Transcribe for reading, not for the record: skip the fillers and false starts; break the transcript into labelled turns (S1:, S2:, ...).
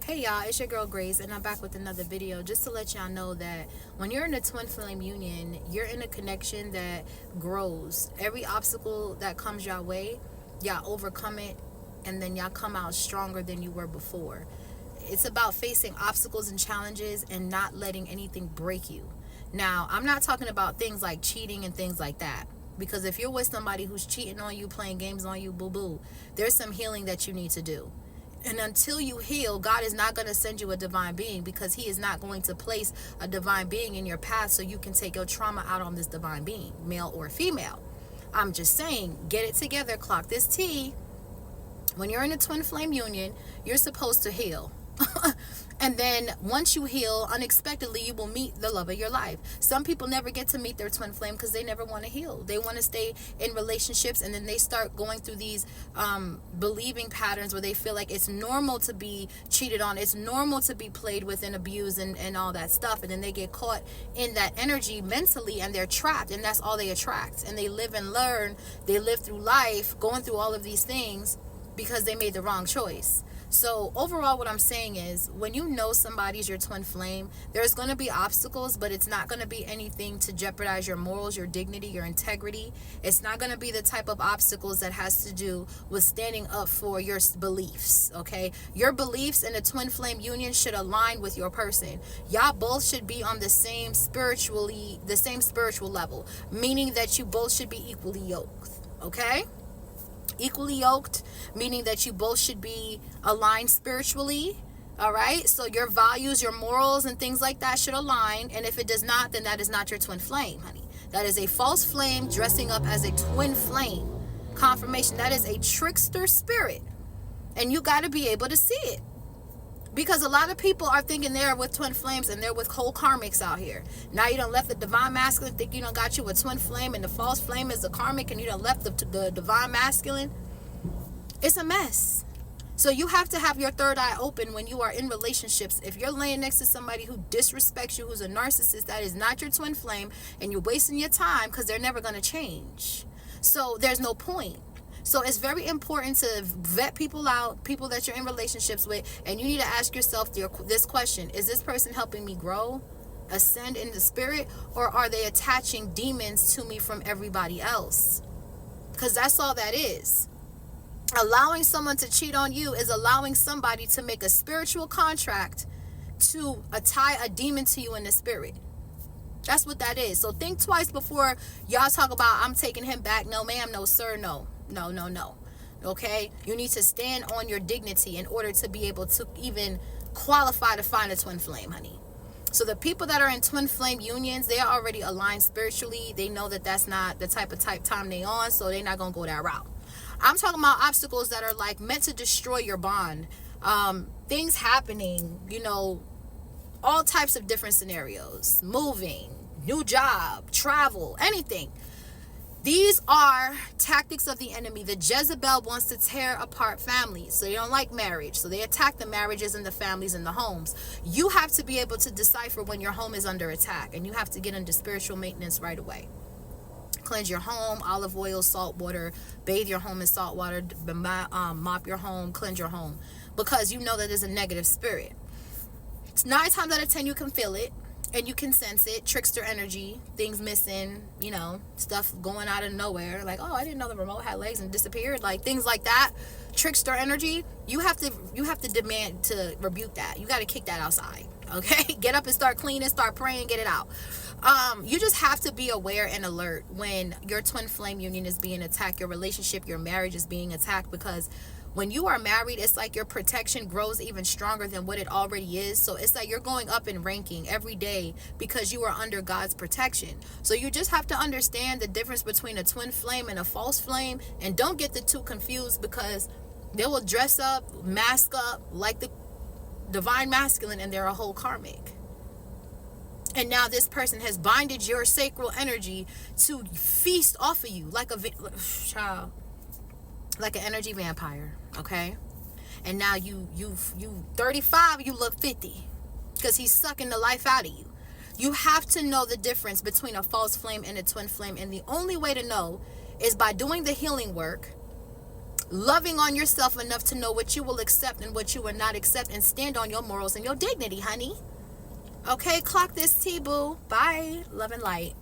S1: Hey y'all, it's your girl Grace, and I'm back with another video just to let y'all know that when you're in a twin flame union, you're in a connection that grows. Every obstacle that comes your way, y'all overcome it, and then y'all come out stronger than you were before. It's about facing obstacles and challenges and not letting anything break you. Now, I'm not talking about things like cheating and things like that. Because if you're with somebody who's cheating on you, playing games on you, boo-boo, there's some healing that you need to do. And until you heal, God is not going to send you a divine being, because he is not going to place a divine being in your path so you can take your trauma out on this divine being, male or female. I'm just saying, get it together, clock this T. When you're in a twin flame union, you're supposed to heal. And then once you heal, unexpectedly, you will meet the love of your life. Some people never get to meet their twin flame because they never want to heal. They want to stay in relationships, and then they start going through these believing patterns where they feel like it's normal to be cheated on. It's normal to be played with and abused and all that stuff. And then they get caught in that energy mentally, and they're trapped, and that's all they attract. And they live and learn. They live through life going through all of these things because they made the wrong choice. So overall, what I'm saying is, when you know somebody's your twin flame, there's going to be obstacles, but it's not going to be anything to jeopardize your morals, your dignity, your integrity. It's not going to be the type of obstacles that has to do with standing up for your beliefs, okay? Your beliefs in a twin flame union should align with your person. Y'all both should be on the same spiritual level, meaning that you both should be equally yoked, okay? Equally yoked, meaning that you both should be aligned spiritually. All right, so your values, your morals, and things like that should align. And if it does not, then that is not your twin flame, honey. That is a false flame dressing up as a twin flame. Confirmation. That is a trickster spirit, and you got to be able to see it. Because a lot of people are thinking they're with twin flames and they're with whole karmics out here. Now you done left the divine masculine, think you done got you a twin flame, and the false flame is the karmic, and you done left the divine masculine. It's a mess. So you have to have your third eye open when you are in relationships. If you're laying next to somebody who disrespects you, who's a narcissist, that is not your twin flame, and you're wasting your time because they're never going to change. So there's no point. So it's very important to vet people out, people that you're in relationships with, and you need to ask yourself this question: is this person helping me grow, ascend in the spirit, or are they attaching demons to me from everybody else? Because that's all that is. Allowing someone to cheat on you is allowing somebody to make a spiritual contract to tie a demon to you in the spirit. That's what that is. So think twice before y'all talk about, I'm taking him back. No, ma'am. No, sir. No. No, no, no. Okay? You need to stand on your dignity in order to be able to even qualify to find a twin flame, honey. So the people that are in twin flame unions, they are already aligned spiritually. They know that that's not the type of time they on, so they're not going to go that route. I'm talking about obstacles that are like meant to destroy your bond. Things happening, all types of different scenarios. Moving, new job, travel, anything. These are tactics of the enemy. The Jezebel wants to tear apart families. So they don't like marriage. So they attack the marriages and the families and the homes. You have to be able to decipher when your home is under attack. And you have to get into spiritual maintenance right away. Cleanse your home, olive oil, salt water, bathe your home in salt water, mop your home, cleanse your home. Because you know that there's a negative spirit. It's 9 times out of 10 you can feel it. And you can sense it, trickster energy, things missing, stuff going out of nowhere. Like, oh, I didn't know the remote had legs and disappeared. Like things like that, trickster energy. You have to demand to rebuke that. You got to kick that outside. Okay, get up and start cleaning, start praying, get it out. You just have to be aware and alert when your twin flame union is being attacked, your relationship, your marriage is being attacked, because when you are married, it's like your protection grows even stronger than what it already is. So it's like you're going up in ranking every day because you are under God's protection. So you just have to understand the difference between a twin flame and a false flame. And don't get the two confused, because they will dress up, mask up like the divine masculine, and they're a whole karmic. And now this person has binded your sacral energy to feast off of you like a child. Like an energy vampire, okay? And now you 35, you look 50, because he's sucking the life out of you. You have to know the difference between a false flame and a twin flame, and the only way to know is by doing the healing work, loving on yourself enough to know what you will accept and what you will not accept, and stand on your morals and your dignity, honey. Okay, clock this, T-boo. Bye. Love and light.